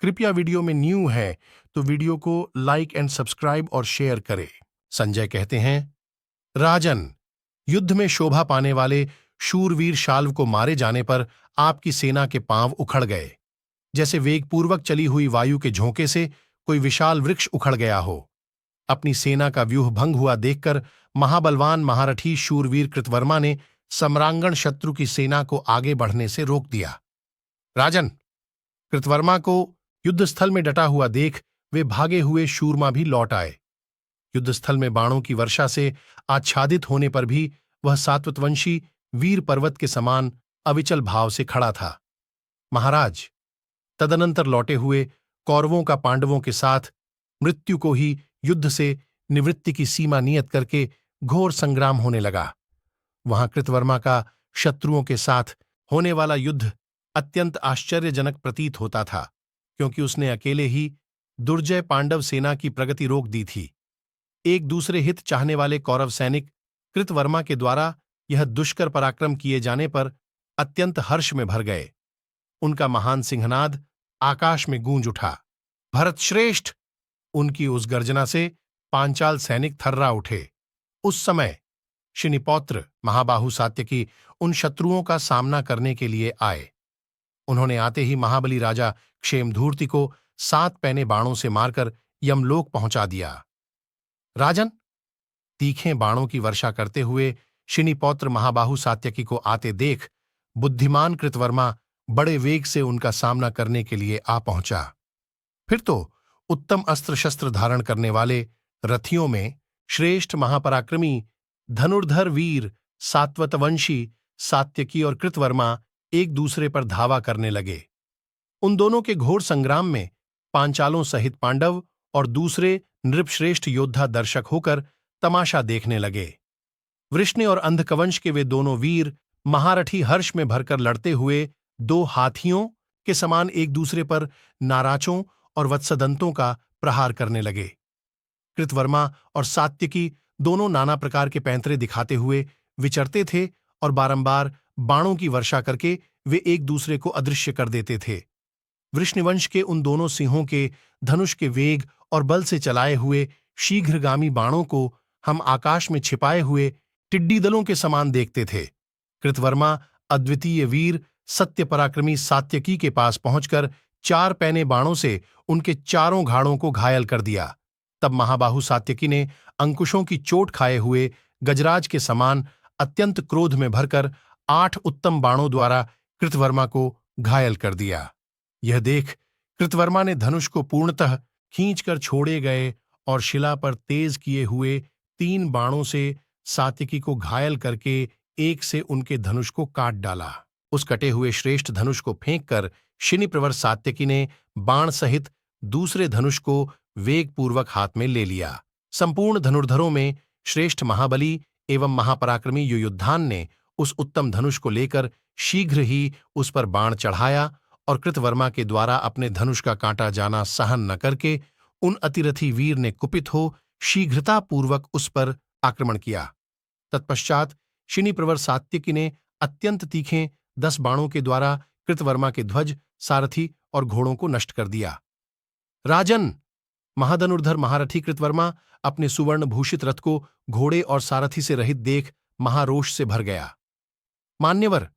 कृपया वीडियो में न्यू है तो वीडियो को लाइक एंड सब्सक्राइब और शेयर करें। संजय कहते हैं, राजन, युद्ध में शोभा पाने वाले शूरवीर शाल्व को मारे जाने पर आपकी सेना के पांव उखड़ गए, जैसे वेगपूर्वक चली हुई वायु के झोंके से कोई विशाल वृक्ष उखड़ गया हो। अपनी सेना का व्यूह भंग हुआ देखकर महाबलवान महारथी शूरवीर कृतवर्मा ने सम्रांगण शत्रु की सेना को आगे बढ़ने से रोक दिया। राजन, कृतवर्मा को युद्धस्थल में डटा हुआ देख वे भागे हुए शूरमा भी लौट आए। युद्धस्थल में बाणों की वर्षा से आच्छादित होने पर भी वह सात्वतवंशी वीर पर्वत के समान अविचल भाव से खड़ा था। महाराज, तदनंतर लौटे हुए कौरवों का पांडवों के साथ मृत्यु को ही युद्ध से निवृत्ति की सीमा नियत करके घोर संग्राम होने लगा। वहां कृतवर्मा का शत्रुओं के साथ होने वाला युद्ध अत्यंत आश्चर्यजनक प्रतीत होता था, क्योंकि उसने अकेले ही दुर्जय पांडव सेना की प्रगति रोक दी थी। एक दूसरे हित चाहने वाले कौरव सैनिक कृतवर्मा के द्वारा यह दुष्कर पराक्रम किए जाने पर अत्यंत हर्ष में भर गए। उनका महान सिंहनाद आकाश में गूंज उठा। भरतश्रेष्ठ! उनकी उस गर्जना से पांचाल सैनिक थर्रा उठे। उस समय शिनिपौत्र महाबाहु सात्यकी उन शत्रुओं का सामना करने के लिए आए। उन्होंने आते ही महाबली राजा क्षेमधूर्ति को 7 पैने बाणों से मारकर यमलोक पहुंचा दिया। राजन, तीखे बाणों की वर्षा करते हुए शिनिपौत्र महाबाहु सात्यकी को आते देख बुद्धिमान कृतवर्मा बड़े वेग से उनका सामना करने के लिए आ पहुंचा। फिर तो उत्तम अस्त्र शस्त्र धारण करने वाले रथियों में श्रेष्ठ महापराक्रमी धनुर्धर वीर सात्वतवंशी सात्यकी और कृतवर्मा एक दूसरे पर धावा करने लगे। उन दोनों के घोर संग्राम में पांचालों सहित पांडव और दूसरे नृपश्रेष्ठ योद्धा दर्शक होकर तमाशा देखने लगे। वृष्णि और अंधकवंश के वे दोनों वीर महारथी हर्ष में भरकर लड़ते हुए 2 हाथियों के समान एक दूसरे पर नाराचों और वत्सदंतों का प्रहार करने लगे। कृतवर्मा और सात्यकी दोनों नाना प्रकार के पैंतरे दिखाते हुए विचरते थे और बारंबार बाणों की वर्षा करके वे एक दूसरे को अदृश्य कर देते थे। वृष्णिवंश के उन दोनों सिंहों के धनुष के वेग और बल से चलाए हुए शीघ्रगामी बाणों को हम आकाश में छिपाए हुए टिड्डी दलों के समान देखते थे। कृतवर्मा अद्वितीय वीर सत्य पराक्रमी सात्यकी के पास पहुंचकर 4 पैने बाणों से उनके चारों घाड़ों को घायल कर दिया। तब महाबाहु सात्यकी ने अंकुशों की चोट खाए हुए गजराज के समान अत्यंत क्रोध में भरकर 8 उत्तम बाणों द्वारा कृतवर्मा को घायल कर दिया। यह देख कृतवर्मा ने धनुष को पूर्णतः खींचकर छोड़े गए और शिला पर तेज किए हुए 3 बाणों से सात्यकी को घायल करके एक से उनके धनुष को काट डाला। उस कटे हुए श्रेष्ठ धनुष को फेंककर शिनिप्रवर सात्यकी ने बाण सहित दूसरे धनुष को वेगपूर्वक हाथ में ले लिया। संपूर्ण धनुर्धरों में श्रेष्ठ महाबली एवं महापराक्रमी युयुधान ने उस उत्तम धनुष को लेकर शीघ्र ही उस पर बाण चढ़ाया और कृतवर्मा के द्वारा अपने धनुष का काटा जाना सहन न करके उन अतिरथी वीर ने कुपित हो शीघ्रतापूर्वक उस पर आक्रमण किया। तत्पश्चात शिनिप्रवर सात्यकी ने अत्यंत तीखे 10 बाणों के द्वारा कृतवर्मा के ध्वज, सारथी और घोड़ों को नष्ट कर दिया। राजन, महाधनुर्धर महारथी कृतवर्मा अपने सुवर्ण भूषित रथ को घोड़े और सारथी से रहित देख महारोष से भर गया। मान्यवर,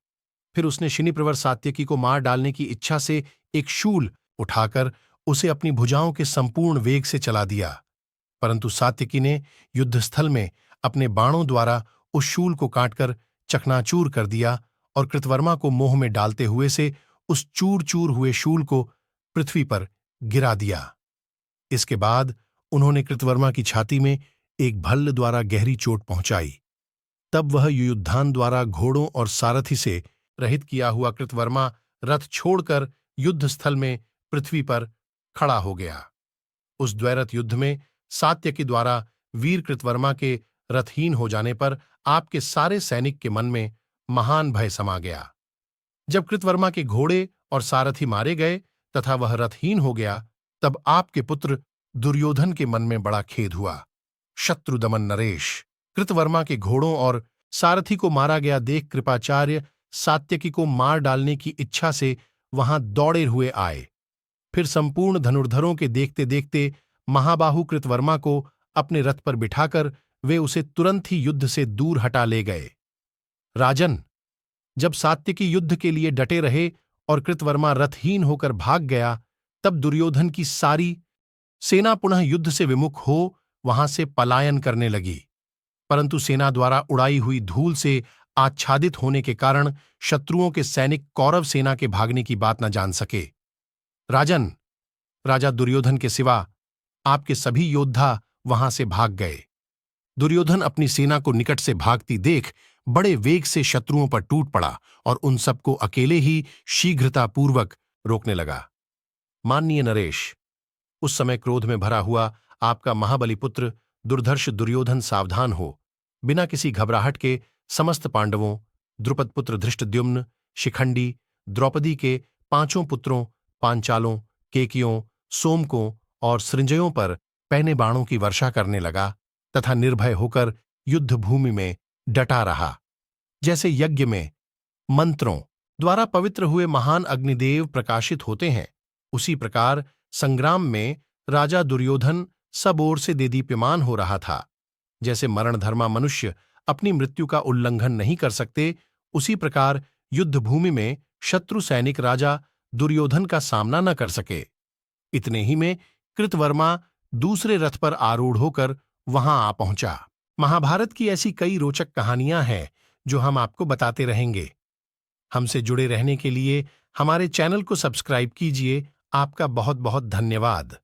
फिर उसने शिनिप्रवर सात्यकी को मार डालने की इच्छा से एक शूल उठाकर उसे अपनी भुजाओं के संपूर्ण वेग से चला दिया, परंतु सात्यकी ने युद्धस्थल में अपने बाणों द्वारा उस शूल को काटकर चकनाचूर कर दिया और कृतवर्मा को मोह में डालते हुए से उस चूर चूर हुए शूल को पृथ्वी पर गिरा दिया। इसके बाद उन्होंने कृतवर्मा की छाती में एक भल्ल द्वारा गहरी चोट पहुंचाई। तब वह युयुधान द्वारा घोड़ों और सारथी से रहित किया हुआ कृतवर्मा रथ छोड़कर युद्धस्थल में पृथ्वी पर खड़ा हो गया। उस द्वैरथ युद्ध में सात्यकी द्वारा वीर कृतवर्मा के रथहीन हो जाने पर आपके सारे सैनिक के मन में महान भय समा गया। जब कृतवर्मा के घोड़े और सारथी मारे गए तथा वह रथहीन हो गया, तब आपके पुत्र दुर्योधन के मन में बड़ा खेद हुआ। शत्रुदमन नरेश, कृतवर्मा के घोड़ों और सारथी को मारा गया देख कृपाचार्य सात्यकी को मार डालने की इच्छा से वहां दौड़े हुए आए। फिर संपूर्ण धनुर्धरों के देखते देखते महाबाहु कृतवर्मा को अपने रथ पर बिठाकर वे उसे तुरंत ही युद्ध से दूर हटा ले गए। राजन, जब सात्यकी युद्ध के लिए डटे रहे और कृतवर्मा रथहीन होकर भाग गया, तब दुर्योधन की सारी सेना पुनः युद्ध से विमुख हो वहां से पलायन करने लगी। परंतु सेना द्वारा उड़ाई हुई धूल से आच्छादित होने के कारण शत्रुओं के सैनिक कौरव सेना के भागने की बात न जान सके। राजन, राजा दुर्योधन के सिवा आपके सभी योद्धा वहां से भाग गए। दुर्योधन अपनी सेना को निकट से भागती देख बड़े वेग से शत्रुओं पर टूट पड़ा और उन सबको अकेले ही शीघ्रतापूर्वक रोकने लगा। माननीय नरेश, उस समय क्रोध में भरा हुआ आपका महाबली पुत्र दुर्धर्ष दुर्योधन सावधान हो बिना किसी घबराहट के समस्त पांडवों, द्रुपद पुत्र धृष्टद्युम्न, शिखंडी, द्रौपदी के 5 पुत्रों, पांचालों, केकियों, सोमकों और सृंजयों पर पैने बाणों की वर्षा करने लगा तथा निर्भय होकर युद्ध भूमि में डटा रहा। जैसे यज्ञ में मंत्रों द्वारा पवित्र हुए महान अग्निदेव प्रकाशित होते हैं, उसी प्रकार संग्राम में राजा दुर्योधन सब ओर से देदीप्यमान हो रहा था। जैसे मरणधर्मा मनुष्य अपनी मृत्यु का उल्लंघन नहीं कर सकते, उसी प्रकार युद्ध भूमि में शत्रु सैनिक राजा दुर्योधन का सामना न कर सके। इतने ही में कृतवर्मा दूसरे रथ पर आरूढ़ होकर वहां आ पहुंचा। महाभारत की ऐसी कई रोचक कहानियां हैं जो हम आपको बताते रहेंगे। हमसे जुड़े रहने के लिए हमारे चैनल को सब्सक्राइब कीजिए। आपका बहुत बहुत धन्यवाद।